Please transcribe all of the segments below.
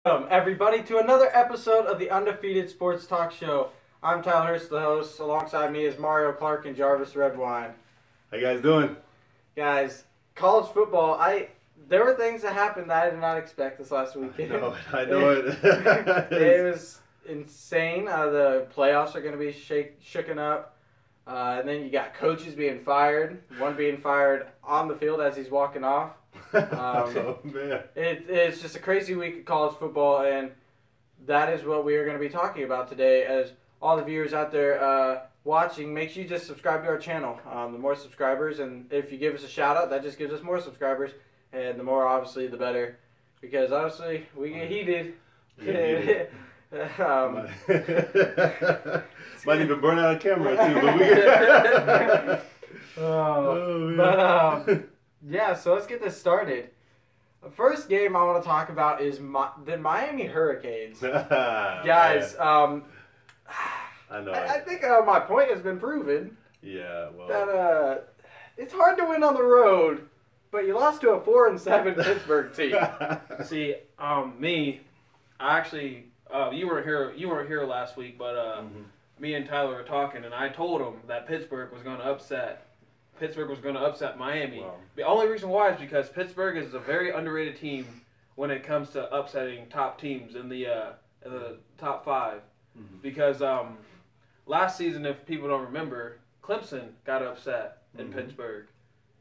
Welcome, everybody, to another episode of the Undefeated Sports Talk Show. I'm Tyler Hurst, the host. Alongside me is Mario Clark and Jarvis Redwine. How you guys doing? Guys, college football, there were things that happened that I did not expect this last weekend. I know it. It was insane. The playoffs are going to be shooken up. And then you got coaches being fired. One being fired on the field as he's walking off. Oh, man. It's just a crazy week of college football, and that is what we are going to be talking about today. As all the viewers out there watching, make sure you just subscribe to our channel. The more subscribers, and if you give us a shout out, that just gives us more subscribers, and the more, obviously, the better. Because honestly, we get heated. Might even burn out a camera too. Yeah, so let's get this started. The first game I want to talk about is the Miami Hurricanes. Guys, I know. I think my point has been proven. Yeah, well. That it's hard to win on the road, but you lost to a 4-7 Pittsburgh team. See, me, I actually, you weren't here last week, but me and Tyler were talking, and I told him that Pittsburgh was going to upset Miami. Wow. The only reason why is because Pittsburgh is a very underrated team when it comes to upsetting top teams in the top five. Mm-hmm. Because last season, if people don't remember, Clemson got upset in Pittsburgh.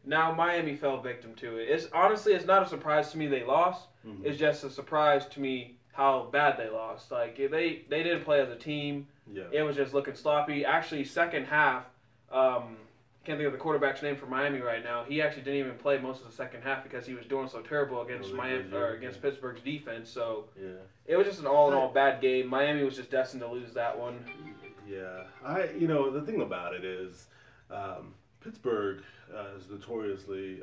Now Miami fell victim to it. It's not a surprise to me they lost. Mm-hmm. It's just a surprise to me how bad they lost. Like they didn't play as a team. Yeah. It was just looking sloppy. Actually, second half, can't think of the quarterback's name for Miami right now. He actually didn't even play most of the second half because he was doing so terrible against against Pittsburgh's defense. So Yeah. it was just an all-in-all bad game. Miami was just destined to lose that one. Yeah. The thing about it is, Pittsburgh is notoriously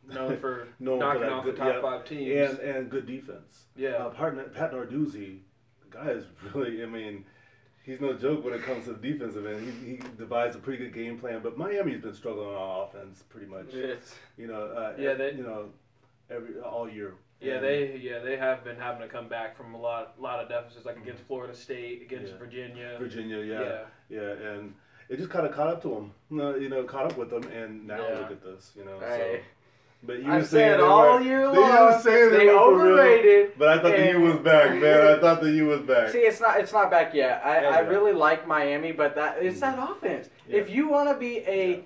Known for known knocking that off good, the top five teams. and good defense. Yeah. Pat Narduzzi, the guy is really, he's no joke when it comes to the defensive end. He devised a pretty good game plan, but Miami's been struggling on offense pretty much. All year. Yeah, they have been having to come back from a lot of deficits, like against Florida State, against Virginia. And it just kind of caught up to them. Caught up with them, and now look at this. Right. So. But you I've were saying said it all right. year You long were saying they it for real. overrated. But I thought the U was back, man. I thought the U was back. See, it's not back yet. I Yeah. really like Miami, but it's that offense. Yeah. If you want to be a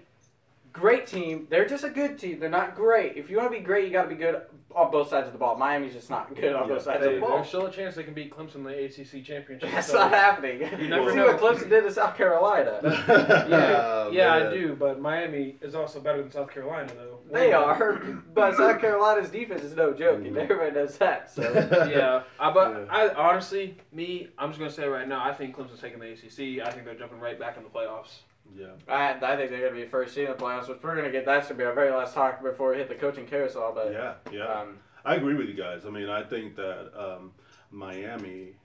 great team, they're just a good team. They're not great. If you want to be great, you got to be good on both sides of the ball. Miami's just not good on both sides of the ball. There's still a chance they can beat Clemson in the ACC championship. That's so not happening. You never See know. what Clemson did to South Carolina. Yeah, I Man. do, but Miami is also better than South Carolina, though. They are, but South Carolina's defense is no joke, and everybody knows that. So. Yeah, Yeah. I honestly, I'm just gonna say right now, I think Clemson's taking the ACC. I think they're jumping right back in the playoffs. Yeah. I think they're going to be first seed in the playoffs, which we're going to get. That's going to be our very last talk before we hit the coaching carousel. But Yeah. I agree with you guys. I think that Miami,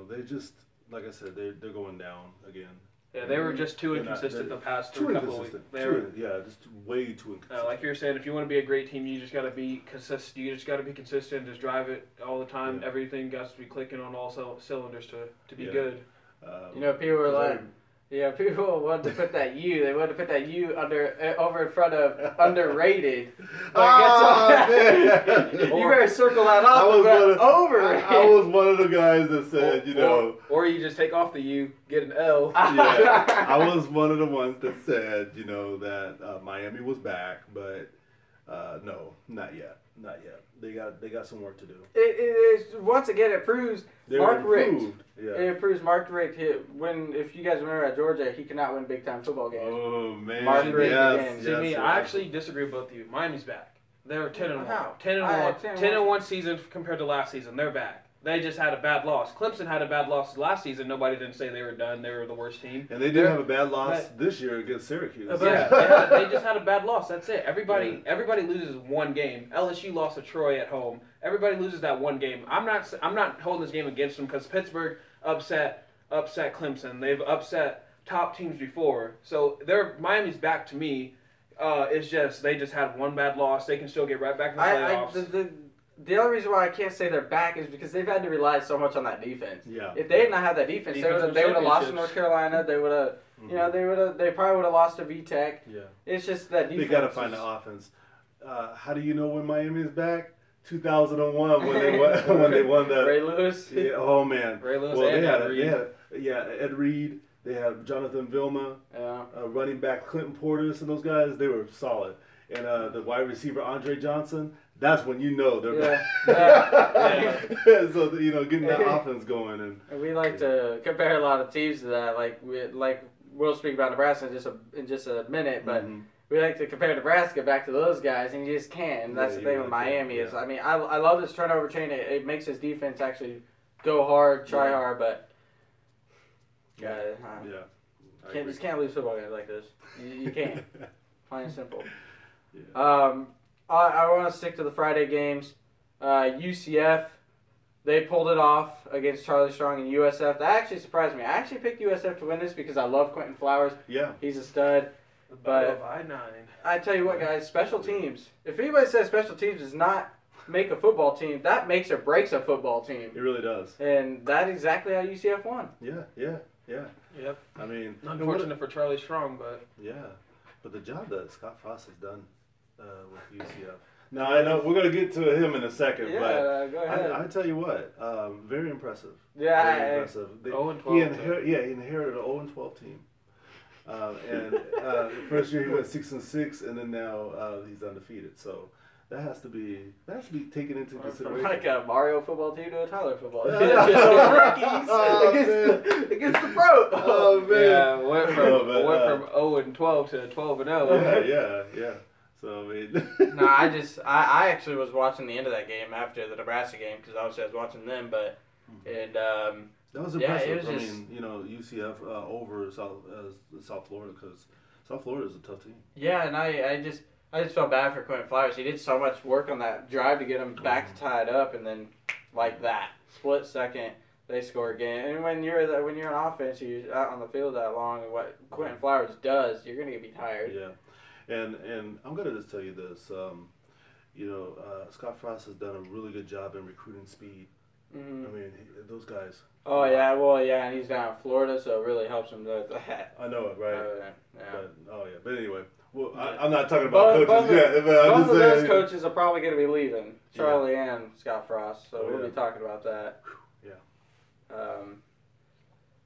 they just, like I said, they're going down again. Yeah, they were just too inconsistent the past couple of weeks. Just way too inconsistent. Like you're saying, if you want to be a great team, you just got to be consistent. You just got to be consistent. Just drive it all the time. Yeah. Everything got to be clicking on all cylinders to be Yeah. good. people were like, people wanted to put that U. They wanted to put that U over in front of underrated. Man. You better circle that off. Overrated. I was one of the guys that said, Or you just take off the U, get an L. Yeah, I was one of the ones that said, that Miami was back, but no, not yet. Not yet. They got some work to do. Once again, it proves They're Mark Richt. improved. Yeah. It proves Mark Richt. If you guys remember at Georgia, he cannot win big time football games. Oh man. Mark Richt again. See me, I actually disagree with both of you. Miami's back. They were 10-1. Wow. 10-1 season compared to last season. They're back. They just had a bad loss. Clemson had a bad loss last season. Nobody didn't say they were done. They were the worst team. And they did have a bad loss this year against Syracuse. They just had a bad loss. That's it. Everybody loses one game. LSU lost to Troy at home. Everybody loses that one game. I'm not holding this game against them because Pittsburgh upset Clemson. They've upset top teams before. So Miami's back to me. It's just they just had one bad loss. They can still get right back in the playoffs. the only reason why I can't say they're back is because they've had to rely so much on that defense. Yeah. If they did not have that defense, they would have lost to North Carolina. They would have, you know, they probably would have lost to VTech. Yeah. It's just that defense. They got to find the offense. How do you know when Miami is back? 2001 when they won the Ray Lewis. Yeah, oh man. Ray Lewis Well, and they had Ed Reed. Ed Reed. They had Jonathan Vilma, running back Clinton Portis, and those guys. They were solid. And the wide receiver Andre Johnson. That's when you know they're back. So you know, getting that offense going, and we like to compare a lot of teams to that. Like we'll speak about Nebraska in just a minute, but. We like to compare Nebraska back to those guys, and you just can't. And that's the thing with Miami is, I mean, I love this turnover chain. It makes his defense actually go hard, try hard, but just can't lose football games like this. You can't. Plain and simple. Yeah. I want to stick to the Friday games. UCF, they pulled it off against Charlie Strong and USF. That actually surprised me. I actually picked USF to win this because I love Quentin Flowers. Yeah. He's a stud. But I-9. I tell you what, guys, special teams. If anybody says special teams does not make a football team, that makes or breaks a football team. It really does. And that's exactly how UCF won. Yeah. Yep. I mean, unfortunate for Charlie Strong, but but the job that Scott Frost has done with UCF. Now I know we're gonna get to him in a second, but go ahead. I tell you what, very impressive. Yeah, very impressive. 0-12. He inherited an 0-12 team. First year he went 6-6, and then now he's undefeated. So that has to be taken into consideration. Like a Mario football team to a Tyler football team. Against the pro. Oh man! Yeah, went from 0-12 to 12-0. Yeah. So I mean, no, I actually was watching the end of that game after the Nebraska game because obviously I was watching them, but that was impressive. Yeah, it was I mean, you know, UCF over South Florida because South Florida is a tough team. Yeah, and I just felt bad for Quentin Flowers. He did so much work on that drive to get him back to tie it up, and then like that split second they score again. And when you're an offense, you're out on the field that long, and what Quentin Flowers does, you're gonna be tired. Yeah, and I'm gonna just tell you this. Scott Frost has done a really good job in recruiting speed. Mm-hmm. I mean, those guys. Oh yeah, well yeah, and he's down in Florida, so it really helps him with that. I know it, right? Yeah. But anyway, well, I'm not talking about coaches yet. Both of those coaches are probably going to be leaving, Charlie and Scott Frost. So we'll be talking about that. Yeah.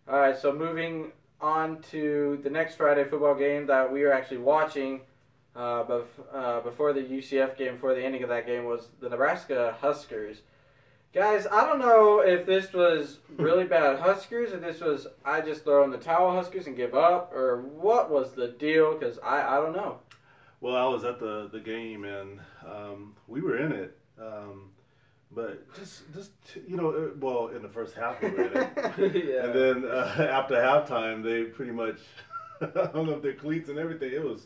All right, so moving on to the next Friday football game that we are actually watching. Before the UCF game, before the ending of that game, was the Nebraska Huskers. Guys, I don't know if this was really bad Huskers, or this was I just throw in the towel Huskers and give up, or what was the deal, because I don't know. Well, I was at the game, and we were in it. But in the first half we were in it. Yeah. And then after halftime, they pretty much hung up their cleats and everything. It was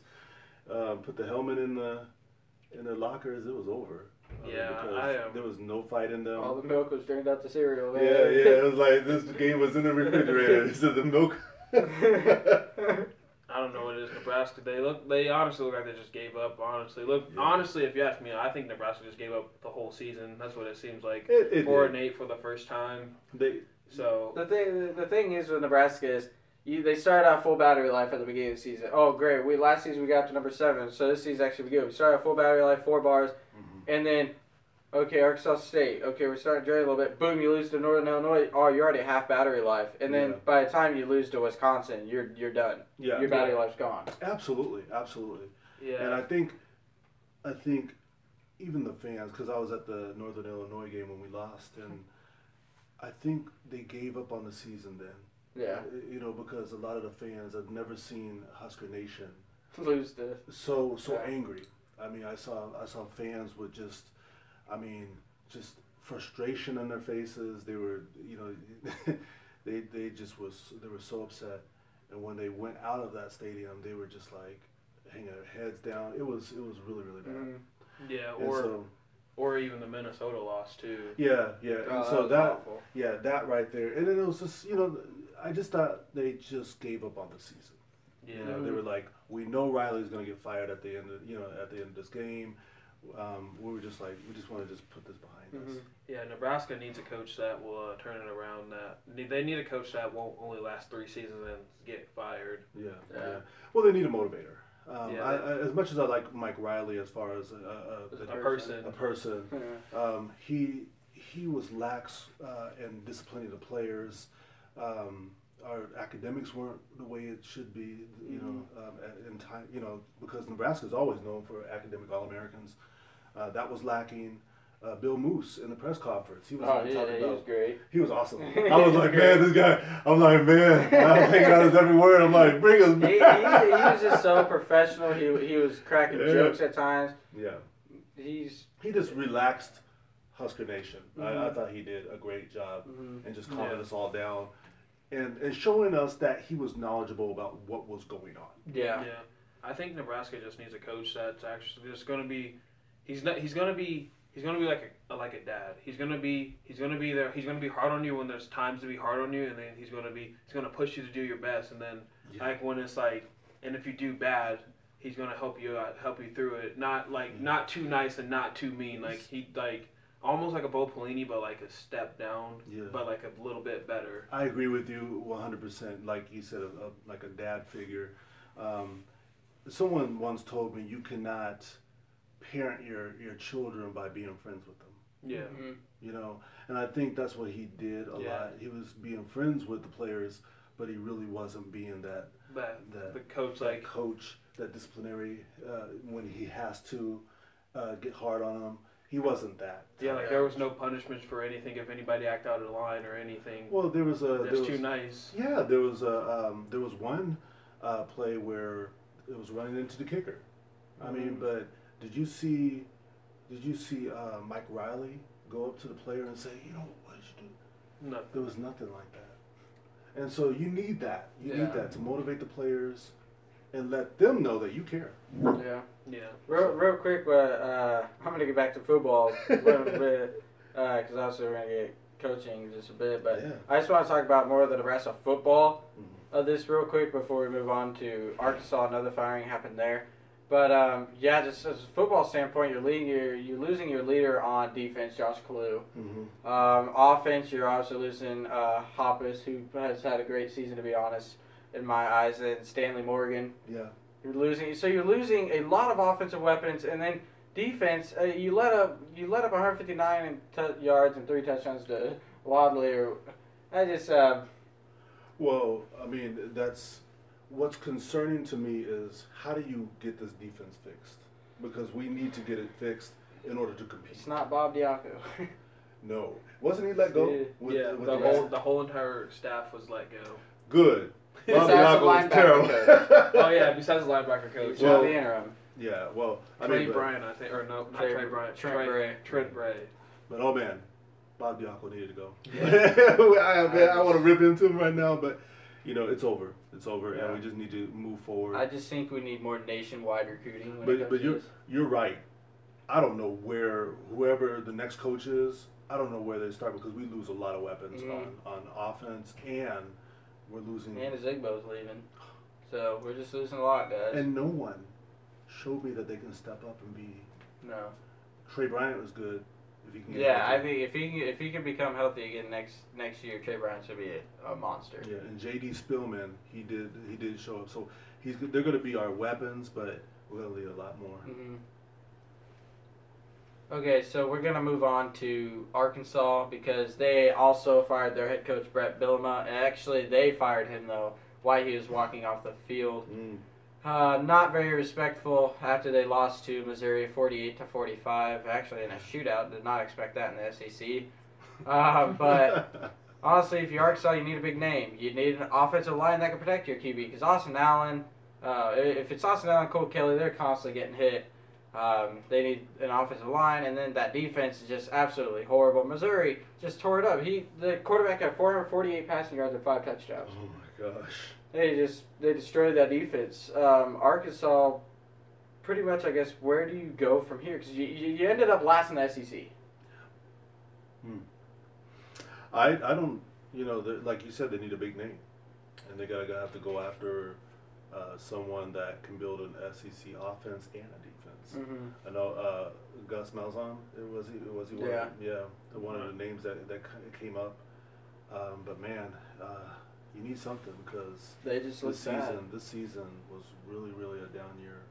put the helmet in their lockers. It was over. There was no fight in them. All the milk was turned out to cereal. Man. Yeah. It was like this game was in the refrigerator. So the milk. I don't know what it is. Nebraska. They honestly look like they just gave up. Honestly, if you ask me, I think Nebraska just gave up the whole season. That's what it seems like. 4-8 for the first time. The thing is with Nebraska is they started out full battery life at the beginning of the season. Oh great! Last season we got to number 7, so this season actually we good. We started out full battery life, 4 bars, and then Arkansas State. Okay, we're starting to drain a little bit. Boom, you lose to Northern Illinois. Oh, you're already half battery life. And then by the time you lose to Wisconsin, you're done. Yeah. Your battery life's gone. Absolutely. Yeah. And I think even the fans, because I was at the Northern Illinois game when we lost, and I think they gave up on the season then. Yeah. Because a lot of the fans have never seen Husker Nation lose to so angry. I mean, I saw fans with just frustration on their faces. They were, they were so upset. And when they went out of that stadium, they were just like hanging their heads down. It was really, really bad. Mm-hmm. Yeah, or even the Minnesota loss too. Yeah. And so that right there. And then it was just, I just thought they just gave up on the season. Yeah. They were like, we know Riley's going to get fired at the end of this game. we were just like, we just want to just put this behind us. Yeah, Nebraska needs a coach that will turn it around. They need a coach that won't only last 3 seasons and get fired. Yeah. Well, they need a motivator. As much as I like Mike Riley as far as a person, he was lax in disciplining the players. Our academics weren't the way it should be, in time, because Nebraska is always known for academic All-Americans. That was lacking. Bill Moose in the press conference. He was he was great. He was awesome. I was like, man, this guy. I'm like, man. I think out his every word. I'm like, bring us back. He was just so professional. He was cracking jokes at times. Yeah. He just relaxed Husker Nation. I thought he did a great job and just calming us all down and showing us that he was knowledgeable about what was going on. Yeah. I think Nebraska just needs a coach that's actually just going to be. He's going to be like a dad. He's gonna be there. He's gonna be hard on you when there's times to be hard on you, and then he's gonna push you to do your best. And then like when it's like, and if you do bad, he's gonna help you through it. Not too nice and not too mean. Like he almost like a Bo Pelini, but like a step down, but like a little bit better. I agree with you 100%. Like you said, like a dad figure. Someone once told me you cannot parent your children by being friends with them. Yeah. And I think that's what he did a lot. He was being friends with the players, but he really wasn't being the coach, that disciplinary when he has to get hard on them. He wasn't that. Yeah, like there was no punishments for anything if anybody acted out of line or anything. Well, there was too nice. Yeah, there was one play where it was running into the kicker. I mean, but did you see Mike Riley go up to the player and say, what did you do? No. There was nothing like that. And so you need that. You need that to motivate the players and let them know that you care. Yeah. Yeah. Real quick, I'm going to get back to football a little bit because also we're going to get coaching just a bit. But I just want to talk about more of the Nebraska football of this real quick before we move on to Arkansas. Another firing happened there. But just as a football standpoint, you're losing your leader on defense, Josh Kalu. Offense, you're also losing Hoppus, who has had a great season, to be honest, in my eyes, and Stanley Morgan. Yeah, you're losing a lot of offensive weapons, and then defense. You let up 159 yards and 3 touchdowns to Wadley. Well, I mean that's. What's concerning to me is how do you get this defense fixed? Because we need to get it fixed in order to compete. It's not Bob Diaco. No. Wasn't he let go? The whole entire staff was let go. Good. Bob Diaco was terrible. Oh, yeah, besides the linebacker coach. The interim. Yeah, well. Trey Bryant, I think. Or no, not Trey Bryant. Trent Bray. But, oh, man, Bob Diaco needed to go. I want to rip into him right now, but, it's over. It's over, and we just need to move forward. I just think we need more nationwide recruiting. But you're right. I don't know whoever the next coach is, I don't know where they start because we lose a lot of weapons on offense, and we're losing. And Zigbo's leaving, so we're just losing a lot, guys. And no one showed me that they can step up and be. No. Trey Bryant was good. If he can I think if he can become healthy again next year, Trey Bryant should be a monster. Yeah, and J.D. Spillman, he did show up. So they're going to be our weapons, but we're going to need a lot more. Okay, so we're going to move on to Arkansas because they also fired their head coach Brett Bielema, and actually they fired him though while he was walking off the field. Not very respectful after they lost to Missouri 48-45, actually in a shootout. Did not expect that in the SEC. But honestly, if you're Arkansas, you need a big name. You need an offensive line that can protect your QB because Austin Allen, if it's Austin Allen, Cole Kelly, they're constantly getting hit. They need an offensive line, and then that defense is just absolutely horrible. Missouri just tore it up. The quarterback had 448 passing yards and 5 touchdowns. Oh my gosh. They destroyed that defense. Arkansas, pretty much, I guess, where do you go from here? Because you ended up last in the SEC. I don't, like you said, they need a big name. And they have to go after someone that can build an SEC offense and a defense. Mm-hmm. I know Gus Malzahn. Was he one of the names that came up. But man, you need something because they just look sad. This season was really a down year.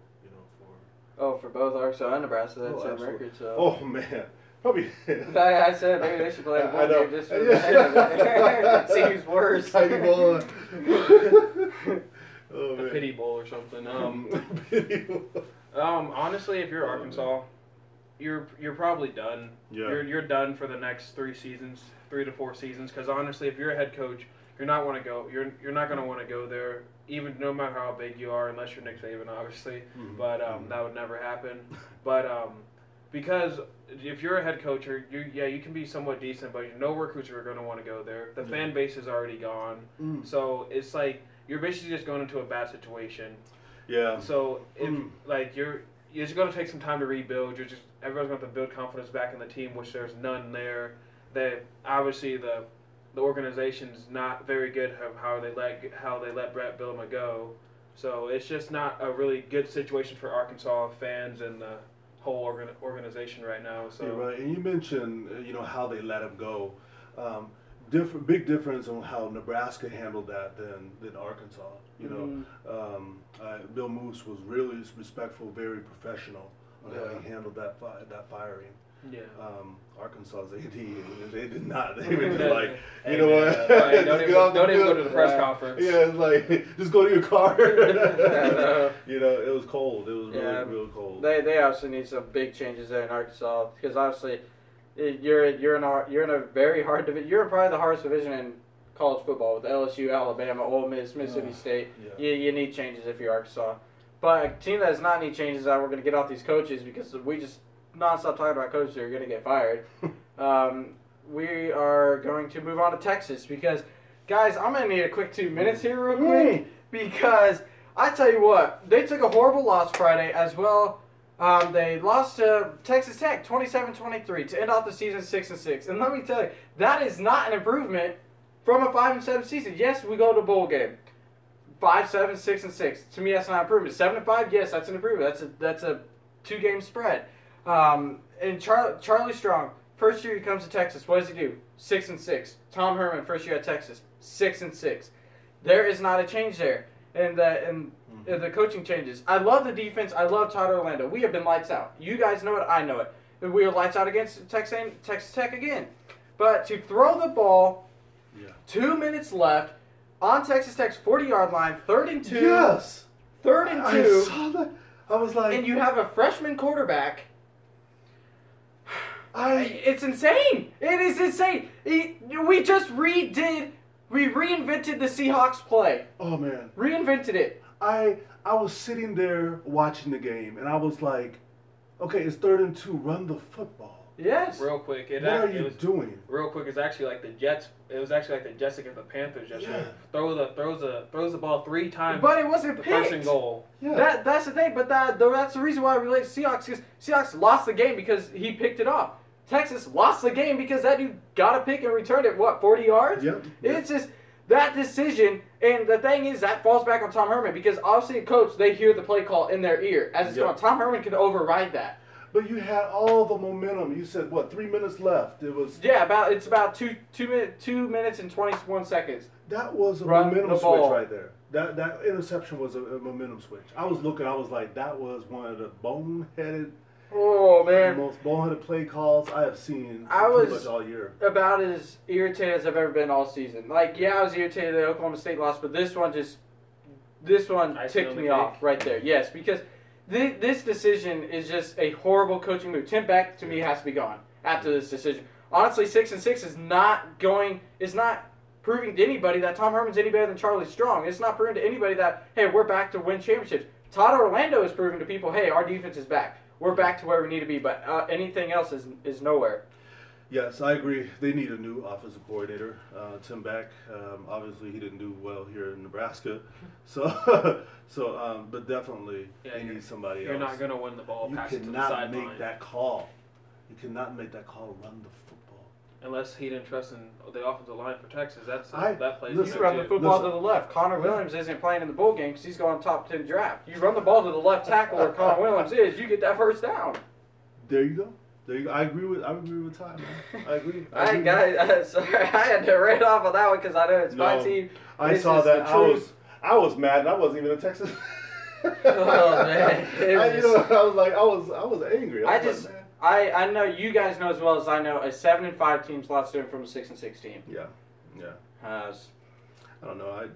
For both Arkansas and Nebraska, that's their record. So. Oh man. Probably. I said maybe they should play a bowl game just for the see who's worse. Tiny bowl. A pity bowl or something. Honestly, if you're Arkansas, you're probably done. Yeah. You're done for the next 3 to 4 seasons. Because honestly, if you're a head coach, you're not going to want to go there, even no matter how big you are, unless you're Nick Saban, obviously. Mm-hmm. But that would never happen. But because if you're a head coach, you can be somewhat decent, but no recruits are going to want to go there. The fan base is already gone, so it's like you're basically just going into a bad situation. Yeah. So if you're just going to take some time to rebuild. Everyone's going to have to build confidence back in the team, which there's none there. That obviously the organization's not very good of how they let Brett Bielema go. So it's just not a really good situation for Arkansas fans and the whole organization right now. So yeah, right, and you mentioned how they let him go. Big difference on how Nebraska handled that than Arkansas. Bill Moose was really respectful, very professional on how he handled that firing. Yeah. Arkansas's AD, they did not. They were just like, what? Don't even go to the press conference. Yeah, it's like, just go to your car. It was cold. It was real cold. They obviously need some big changes there in Arkansas because obviously you're in a very hard division. You're in probably the hardest division in college football with LSU, Alabama, Ole Miss, Mississippi State. Yeah. You need changes if you're Arkansas. But a team that does not need changes, we're going to get off these coaches because we just non-stop talking about coaches who are going to get fired. We are going to move on to Texas because, guys, I'm going to need a quick 2 minutes here real quick because I tell you what, they took a horrible loss Friday as well. They lost to Texas Tech 27-23 to end off the season 6-6. And let me tell you, that is not an improvement from a 5-7 season. Yes, we go to bowl game. 5-7, 6-6. To me, that's not an improvement. 7-5, yes, that's an improvement. That's a 2-game spread. And Charlie Strong, first year he comes to Texas, what does he do? 6-6. Tom Herman, first year at Texas, 6-6. There is not a change there, and the coaching changes. I love the defense. I love Todd Orlando. We have been lights out. You guys know it. I know it. We were lights out against Texas Tech again, but to throw the ball, 2 minutes left on Texas Tech's 40-yard line, 3rd and 2. Yes. 3rd and 2. I saw that. I was like, and you have a freshman quarterback. It's insane. It is insane. We reinvented the Seahawks play. Oh man. Reinvented it. I was sitting there watching the game and I was like, okay, it's 3rd and 2, run the football. Yes. Real quick. What are you doing? Real quick, it's actually like the Jets. It was actually like the Jets against the Panthers yesterday. Yeah. Throws the ball 3 times. But it wasn't picked. First and goal. Yeah. That's the thing. But that's the reason why I relate to Seahawks because Seahawks lost the game because he picked it off. Texas lost the game because that dude got a pick and returned it, 40 yards? Yep. It's just that decision, and the thing is that falls back on Tom Herman because obviously a coach, they hear the play call in their ear. As it's going, Tom Herman can override that. But you had all the momentum. You said, 3 minutes left? It was... Yeah, it's about 2 minutes and 21 seconds. That was a momentum switch right there. That interception was a momentum switch. I was looking, I was like, that was one of the boneheaded... Oh, man. The most boneheaded play calls I have seen pretty much all year. About as irritated as I've ever been all season. I was irritated at the Oklahoma State loss, but this one ticked me off right there. Yes, because this decision is just a horrible coaching move. Tim Beck, to me, has to be gone after this decision. Honestly, 6-6 is not proving to anybody that Tom Herman's any better than Charlie Strong. It's not proving to anybody that, hey, we're back to win championships. Todd Orlando is proving to people, hey, our defense is back. We're back to where we need to be, but anything else is nowhere. Yes, I agree. They need a new offensive coordinator. Tim Beck, obviously he didn't do well here in Nebraska, but definitely they need somebody else. You're not going to win the ball. You cannot make that call. You cannot make that call. Run the football. Unless he didn't trust in the offensive line for Texas, that plays. You run the football to the left. Connor Williams isn't playing in the bowl game because he's going top 10 draft. You run the ball to the left tackle where Connor Williams is, you get that first down. There you go. I agree with Ty, man. I agree. Sorry, I had to read off on that one because I know it's my team. I saw that. I was mad, and I wasn't even a Texas. Oh man, I was angry. I know you guys know as well as I know a 7-5 team's a lot different from a 6-6 team. Yeah. I don't know.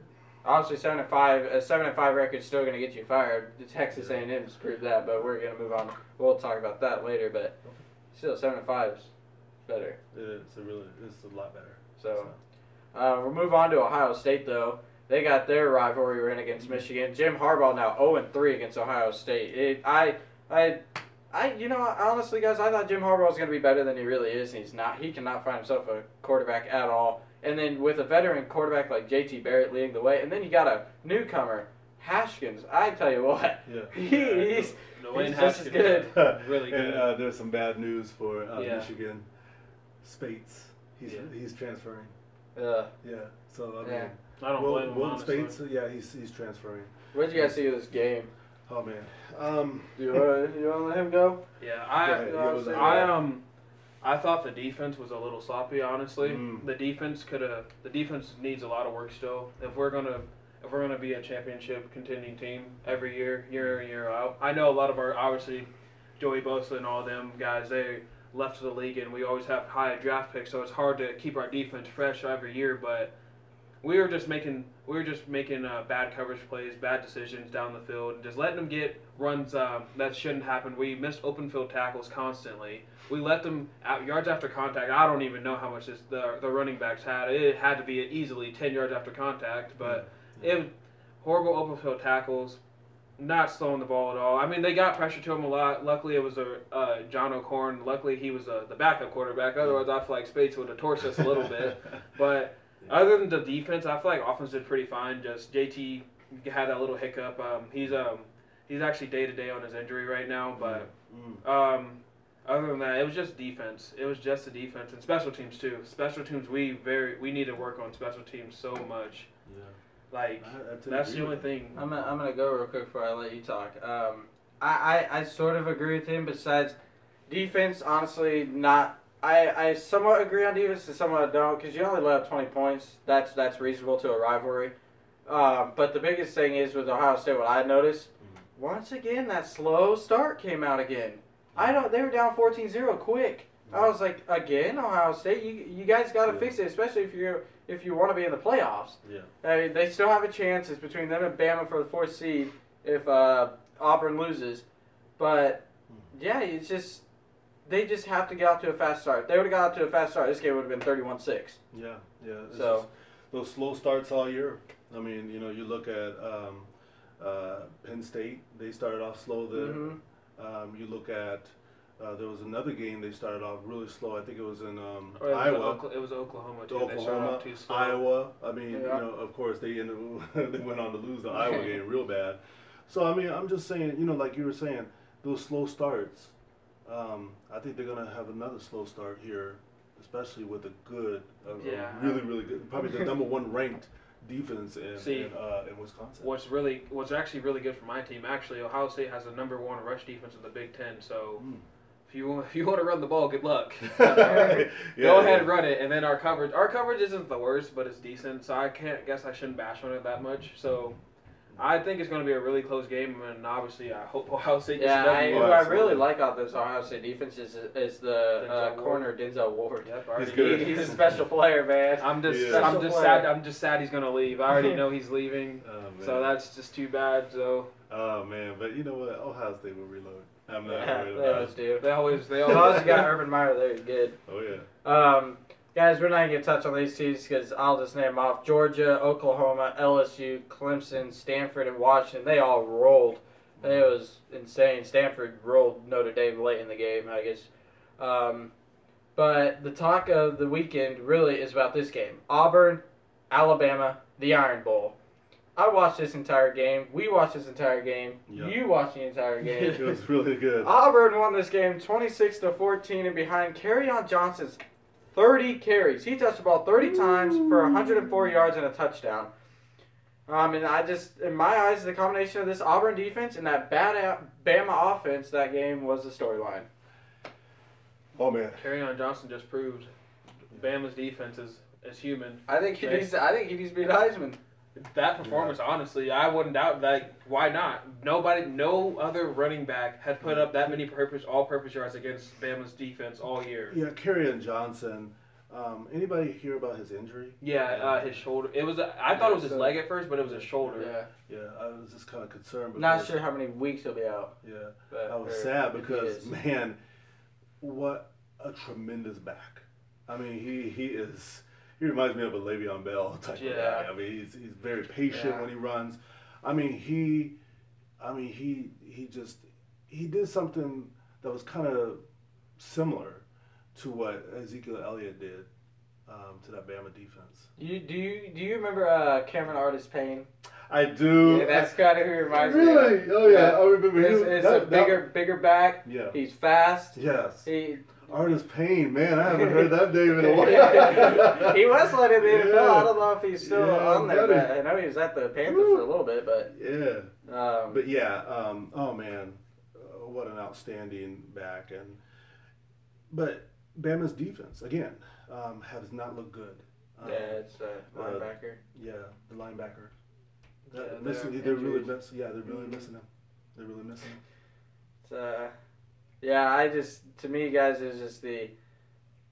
Obviously, 7-5, a 7-5 record is still going to get you fired. The Texas A&M's proved that, but we're going to move on. We'll talk about that later, but still, 7-5 is better. It's a lot better. So, we'll move on to Ohio State though. They got their rivalry win against Michigan. Jim Harbaugh now 0-3 against Ohio State. Honestly, guys, I thought Jim Harbaugh was going to be better than he really is, and he's not. He cannot find himself a quarterback at all. And then with a veteran quarterback like J.T. Barrett leading the way, and then you got a newcomer, Haskins. I tell you what, he's just as good. Really good. And there's some bad news for Michigan. Spates, he's transferring. So I don't blame him, honestly. Spates, he's transferring. What did you guys see of this game? Oh man, you want to let him go? Yeah, I thought the defense was a little sloppy. Honestly, the defense needs a lot of work still. If we're gonna be a championship contending team every year in, year out. I know a lot of obviously Joey Bosa and all them guys, they left the league, and we always have high draft picks, so it's hard to keep our defense fresh every year. But we were just making bad coverage plays, bad decisions down the field, and just letting them get runs that shouldn't happen. We missed open field tackles constantly. We let them yards after contact. I don't even know how much the running backs had. It had to be easily 10 yards after contact, but it horrible open field tackles. Not slowing the ball at all. I mean, they got pressure to him a lot. Luckily, it was John O'Korn. Luckily, he was the backup quarterback. Otherwise, I feel like Spates would have torched us a little bit. But other than the defense, I feel like offense did pretty fine. Just JT had that little hiccup. He's actually day-to-day on his injury right now. But other than that, it was just defense. It was just the defense. And special teams, too. Special teams, we need to work on special teams so much. Yeah. That's the only thing. I'm gonna go real quick before I let you talk. I sort of agree with him. Besides defense, honestly, not. I somewhat agree on defense and somewhat don't, because you only let up 20 points. That's reasonable to a rivalry. But the biggest thing is with Ohio State, what I noticed, once again, that slow start came out again. They were down 14-0 quick. I was like, again, Ohio State, you guys got to fix it, especially if you want to be in the playoffs. Yeah. I mean, they still have a chance. It's between them and Bama for the 4th seed if Auburn loses. But, yeah, it's just they just have to get out to a fast start. If they would have got out to a fast start, this game would have been 31-6. Yeah. So those slow starts all year. I mean, you look at Penn State. They started off slow then. You look at there was another game they started off really slow. I think it was in Iowa. It was Oklahoma too. They started off too slow. Iowa. I mean, of course they they went on to lose the Iowa game real bad. So I mean, I'm just saying, like you were saying, those slow starts. I think they're gonna have another slow start here, especially with a really, really good, probably the number 1 ranked defense in Wisconsin. What's actually really good for my team. Actually, Ohio State has the number 1 rush defense in the Big Ten. So if you want to run the ball, good luck. Go ahead and run it. And then our coverage isn't the worst, but it's decent. So I shouldn't bash on it that much. So I think it's going to be a really close game, and obviously I hope Ohio State gets who I really like out this Ohio State defense is the corner Denzel Ward. Yep, he's a special player, man. I'm just sad he's going to leave. I already know he's leaving, so that's just too bad. So. Oh man, but you know what? Ohio State will reload. I'm not worried they always do. They always got Urban Meyer there. He's good. Oh yeah. Guys, we're not going to touch on these teams because I'll just name them off. Georgia, Oklahoma, LSU, Clemson, Stanford, and Washington, they all rolled. It was insane. Stanford rolled Notre Dame late in the game, I guess. But the talk of the weekend really is about this game. Auburn, Alabama, the Iron Bowl. I watched this entire game. We watched this entire game. Yep. You watched the entire game. It was really good. Auburn won this game 26-14 and behind Kerryon Johnson's 30 carries. He touched the ball 30 times for 104 yards and a touchdown. And in my eyes, the combination of this Auburn defense and that bad Bama offense that game was the storyline. Oh, man. Kerryon Johnson just proved Bama's defense is human. I think he needs to be the Heisman. That performance, honestly, I wouldn't doubt that. Why not? No other running back had put up that many all-purpose yards against Bama's defense all year. Yeah, Kerryon Johnson. Anybody hear about his injury? Yeah, his shoulder. I thought it was his leg at first, but it was his shoulder. Yeah, I was just kind of concerned. Not sure how many weeks he'll be out. Yeah, I was sad because, man, what a tremendous back. I mean, he reminds me of a Le'Veon Bell type of guy. I mean, he's very patient when he runs. I mean, he did something that was kind of similar to what Ezekiel Elliott did to that Bama defense. Do you remember Cameron Artis-Payne? I do. Yeah, that's kind of who he reminds me of. Really? Oh yeah, I remember him. It's a bigger back. Yeah. He's fast. Yes. Artis-Payne, man, I haven't heard that name in a while. He was let in the NFL. I don't know if he's still on there. But I know he was at the Panthers for a little bit, but oh man, what an outstanding back. But Bama's defense again has not looked good. It's linebacker. The linebacker. They're really missing him. They're really missing him. To me, guys, it's just the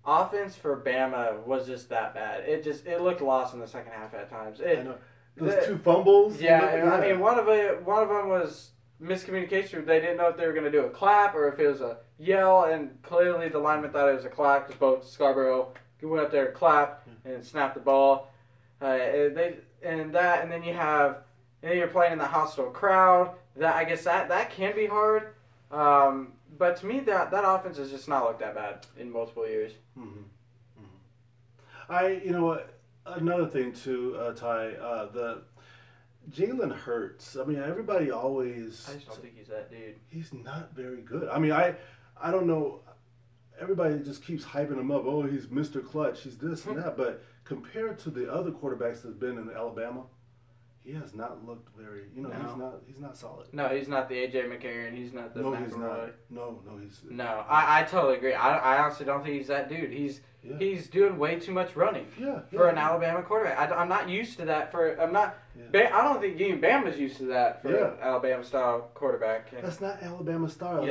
offense for Bama was just that bad. It looked lost in the second half at times. I know. Those 2 fumbles. I mean, one of them was miscommunication. They didn't know if they were going to do a clap or if it was a yell, and clearly the lineman thought it was a clap because both Scarborough went up there, clap, and snapped the ball. And then you're playing in the hostile crowd. I guess that can be hard. But to me, that offense has just not looked that bad in multiple years. Mm-hmm. You know what? Another thing too, Ty, the Jalen Hurts. I mean, everybody always. I just don't think he's that dude. He's not very good. I mean, I don't know. Everybody just keeps hyping him up. Oh, he's Mr. Clutch. He's this and that. But compared to the other quarterbacks that's been in Alabama, he has not looked very. He's not solid. No, he's not the AJ McCarron. He's not the. No, he's not. No, he's. No, I totally agree. I honestly don't think he's that dude. He's doing way too much running. For an Alabama quarterback. I'm not used to that. I don't think even Bama's used to that for an Alabama style quarterback. That's not Alabama style.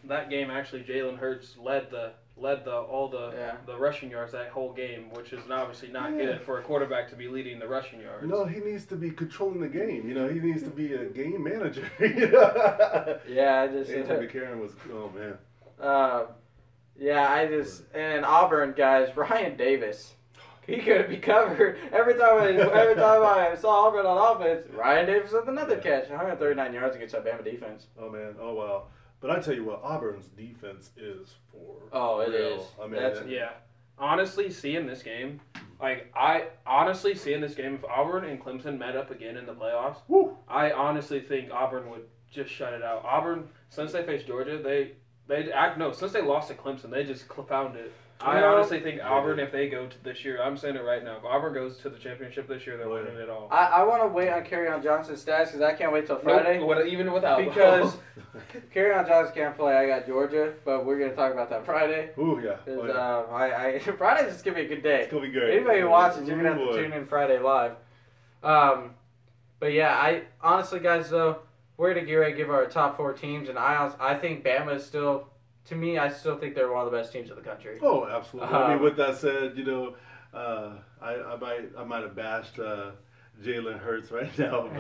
That game actually, Jalen Hurts led the rushing yards that whole game, which is obviously not good for a quarterback to be leading the rushing yards. No, he needs to be controlling the game. He needs to be a game manager. AJ McCarron was. Oh man. And Auburn guys, Ryan Davis. He couldn't be covered. Every time I saw Auburn on offense, Ryan Davis with another catch. 139 yards against that Bama defense. Oh man. Oh wow. But I tell you what, Auburn's defense is for it real. Is. I mean, honestly, seeing this game, if Auburn and Clemson met up again in the playoffs, I honestly think Auburn would just shut it out. Auburn, since they faced Georgia, since they lost to Clemson, they just found it. I honestly think Auburn, if they go to this year, I'm saying it right now, if Auburn goes to the championship this year, they're winning it all. I want to wait on Kerryon Johnson's stats because I can't wait till Friday. Nope, even without. Because Kerryon Johnson can't play. I got Georgia, but we're going to talk about that Friday. Ooh, yeah. Friday's just going to be a good day. It's going to be great. Anybody who watches, you're going to have to tune in Friday live. But yeah, I honestly, guys, though, we're going to get ready to give our top 4 teams, and I think Bama is still... To me, I still think they're one of the best teams in the country. Oh, absolutely. I mean, with that said, I might have bashed Jalen Hurts right now,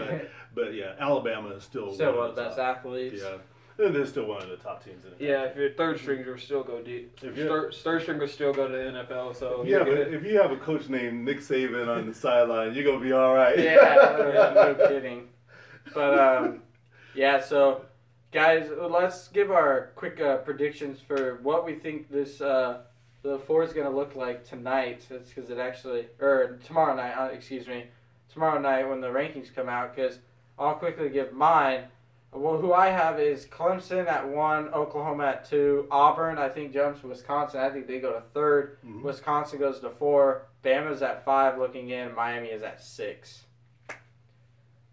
but yeah, Alabama is still one of the best athletes. Yeah, and they're still one of the top teams in the country. Yeah, if your third stringers still go deep, third stringers still go to the NFL. So if you have a coach named Nick Saban on the sideline, you're gonna be all right. Yeah, no kidding. But so. Guys, let's give our quick predictions for what we think this the 4 is going to look like tonight. It's because tomorrow night. Tomorrow night when the rankings come out. Because I'll quickly give mine. Well, who I have is Clemson at 1, Oklahoma at 2, Auburn I think jumps Wisconsin. I think they go to 3rd. Mm-hmm. Wisconsin goes to 4. Bama's at 5 looking in. Miami is at 6.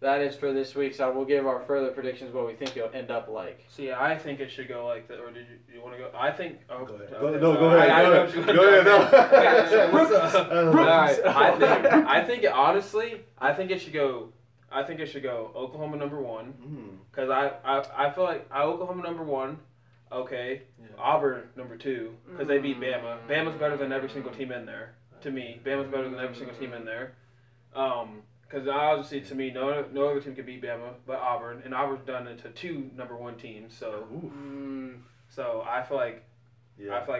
That is for this week, so we'll give our further predictions what we think it'll end up like. See, I think it should go like that, or did you want to go? I think. Oh, go ahead. Okay. Go ahead. I think it, honestly, I think it should go Oklahoma number 1, because I feel like Oklahoma number 1, okay, Auburn number 2, because they beat Bama. Bama's better than every single team in there. To me, Bama's better than every single team in there. Because obviously, to me, no other team can beat Bama but Auburn, and Auburn's done it to 2 number 1 teams. So, so I feel like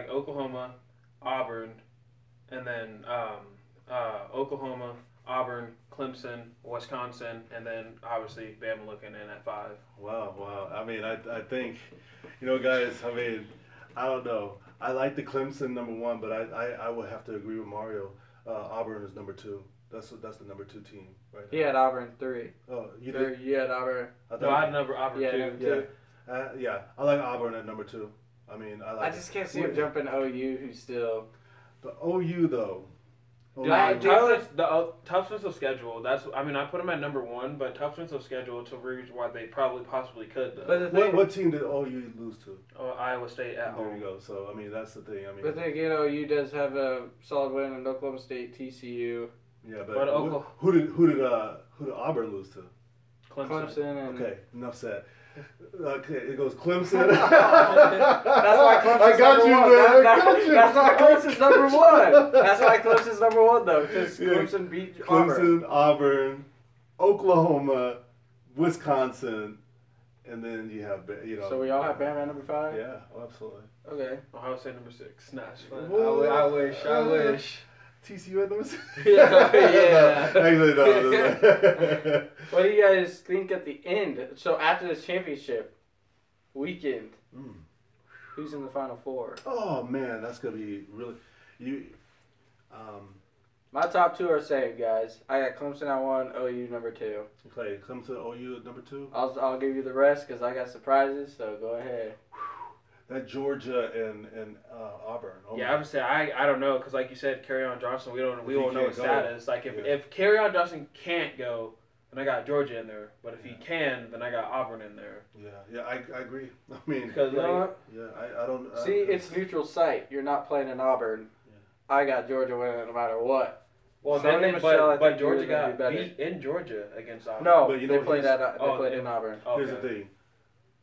Oklahoma, Auburn, and then Oklahoma, Auburn, Clemson, Wisconsin, and then obviously Bama looking in at 5. Wow. I mean, I think, guys. I mean, I don't know. I like the Clemson number 1, but I would have to agree with Mario. Auburn is number 2. That's the number 2 team, right? He had Auburn 3. Oh, you did? You had Auburn. I had Auburn 2. Yeah. I like Auburn at number 2. I mean, I just can't see him jumping OU, who's still. The OU though. Toughness of schedule. I put them at number 1, but toughness of schedule to reach why they possibly could. But what team did OU lose to? Oh, Iowa State at home. There you go. So I mean, that's the thing. I mean, but then again, OU does have a solid win in Oklahoma State, TCU. Yeah, but who did Auburn lose to? Clemson. Okay, enough said. Okay, it goes Clemson. That's why Clemson's That's why Clemson's number 1. That's why Clemson's number 1 though, because Clemson beat Auburn, Oklahoma, Wisconsin, and then you have So we all have Bama at number 5. Yeah, absolutely. Okay. Ohio State number 6. Snatch. I wish. TCU at number 6? Yeah. Actually, no. What do you guys think at the end? So after this championship weekend, who's in the Final Four? Oh man, that's gonna be really My top 2 are saved, guys. I got Clemson at 1, OU number 2. Okay, Clemson, OU at number 2. I'll give you the rest because I got surprises. So go ahead. That Georgia and Auburn. Oh yeah, I would say I don't know because like you said, Kerryon Johnson. We won't know his status. Like if Kerryon Johnson can't go, then I got Georgia in there. But if he can, then I got Auburn in there. Yeah, I agree. I mean, because I don't see. It's neutral site. You're not playing in Auburn. Yeah. I got Georgia winning no matter what. Well, so then but Georgia got beat in Georgia against Auburn. No, but they played in Auburn. Okay. Here's the thing.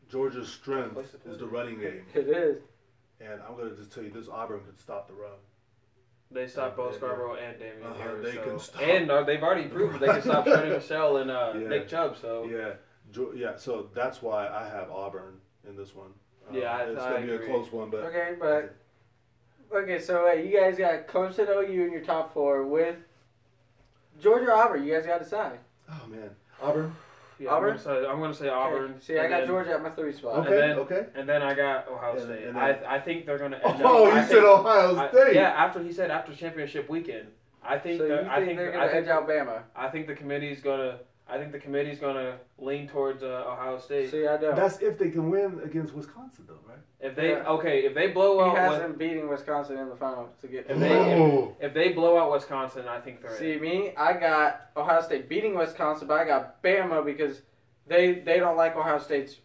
Georgia's strength is the running game. It is. And I'm going to just tell you, this Auburn could stop the run. They stopped both Scarborough and Damian Harris. They can stop. And they've already proved they can stop Sonny Michel and Nick Chubb. So yeah. So that's why I have Auburn in this one. It's going to be a close one, but okay. So you guys got Clemson, OU in your top 4 with Georgia or Auburn. You guys got to decide. Oh man, Auburn. Yeah, Auburn? I'm going to say Auburn. Okay. See, I got Georgia at my 3 spot. Okay. And then I got Ohio State. I think they're going to end up... you said Ohio State. After championship weekend. I think they're going to edge out Bama. I think the committee's going to lean towards Ohio State. See, I don't. That's if they can win against Wisconsin, though, right? If they blow out... He hasn't beating Wisconsin in the final to get... If they blow out Wisconsin, I think they're in. See, me, I got Ohio State beating Wisconsin, but I got Bama because they don't like Ohio State's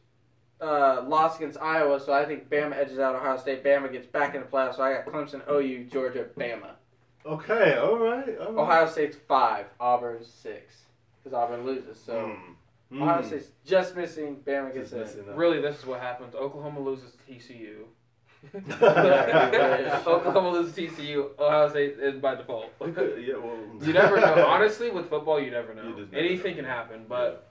loss against Iowa, so I think Bama edges out Ohio State. Bama gets back in the playoffs, so I got Clemson, OU, Georgia, Bama. Okay, all right. Ohio State's 5, Auburn's 6, because Auburn loses, so... Ohio State's just missing. Bama gets in. Really, this is what happens. Oklahoma loses to TCU. Oklahoma loses to TCU. Ohio State is by default. You never know. Honestly, with football, you never know. Anything can happen, but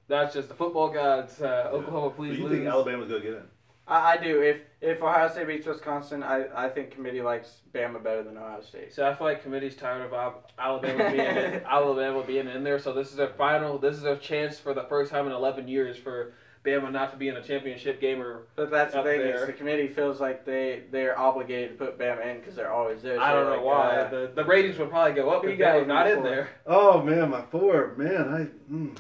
that's just the football gods. Oklahoma, please lose. You think Alabama's going to get in? I do. If Ohio State beats Wisconsin, I think committee likes Bama better than Ohio State. So I feel like committee's tired of Alabama being in there. So this is a chance for the first time in 11 years for Bama not to be in a championship game But that's the thing is the committee feels like they're obligated to put Bama in because they're always there. I don't know why. The ratings would probably go up if Bama was not in there. Oh man, my 4, man,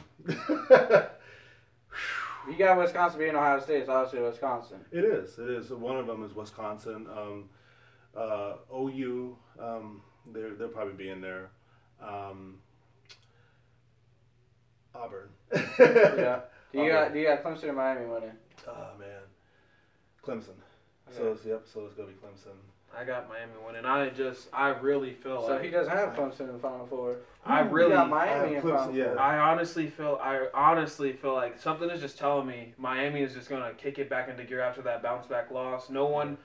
You got Wisconsin being Ohio State. It's obviously Wisconsin. It is. It is. One of them is Wisconsin. OU. They'll probably be in there. Auburn. Yeah. Do you got Clemson or Miami winning? Oh man, Clemson. Okay. So it's gonna be Clemson. I got Miami winning. I really feel so like he doesn't have Clemson in the Final Four. I really got Miami in Clemson, Final Four. I honestly feel like something is just telling me Miami is just gonna kick it back into gear after that bounce back loss. No one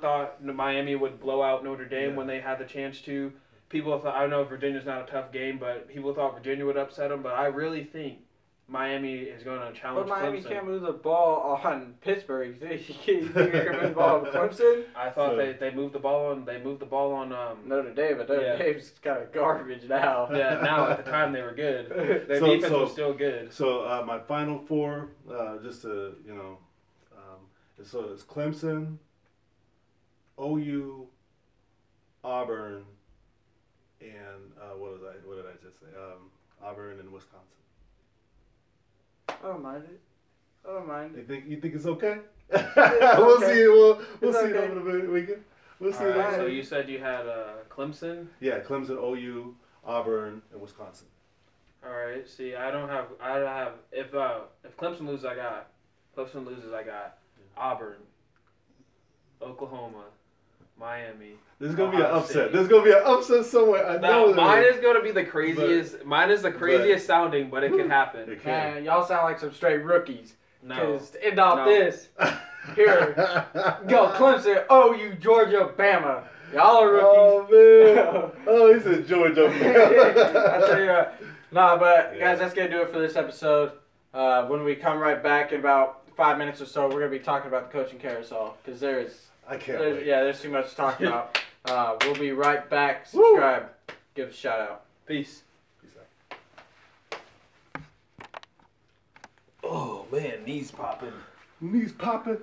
thought Miami would blow out Notre Dame when they had the chance to. People thought, I know Virginia's not a tough game, but people thought Virginia would upset them. But I really think Miami is going to challenge But Miami Clemson. can't move the ball on Pittsburgh. You think they can move the ball on Clemson? I thought they moved the ball on. Notre Dame, but Notre Dame's kind of garbage now. Yeah, now at the time they were good. Their defense was still good. So my Final Four, just to so it's Clemson, OU, Auburn, and what did I just say? Auburn and Wisconsin. I don't mind it. I don't mind it. You think it's okay? Yeah, We'll okay. see it. We'll see okay. it over the weekend. We'll see it. All right, over so the you said you had Clemson. Yeah, Clemson, OU, Auburn, and Wisconsin. All right. See, I have. If Clemson loses, I got Auburn, Oklahoma, Miami. There's gonna be an Ohio upset. State. There's gonna be an upset somewhere. I know. Mine is going to be the craziest. Mine is the craziest sounding, but it could happen. It can. Man, y'all sound like some straight rookies. No. Because to end off No. this, here, go Clemson, OU, Georgia, Bama. Y'all are rookies. Oh man. Oh, he said Georgia. I tell you what. Nah, but guys, that's gonna do it for this episode. When we come right back in about 5 minutes or so, we're gonna be talking about the coaching carousel because I can't wait. there's too much to talk about. We'll be right back. Subscribe. Give us a shout out. Peace. Peace out. Oh man, knees popping. Knees popping.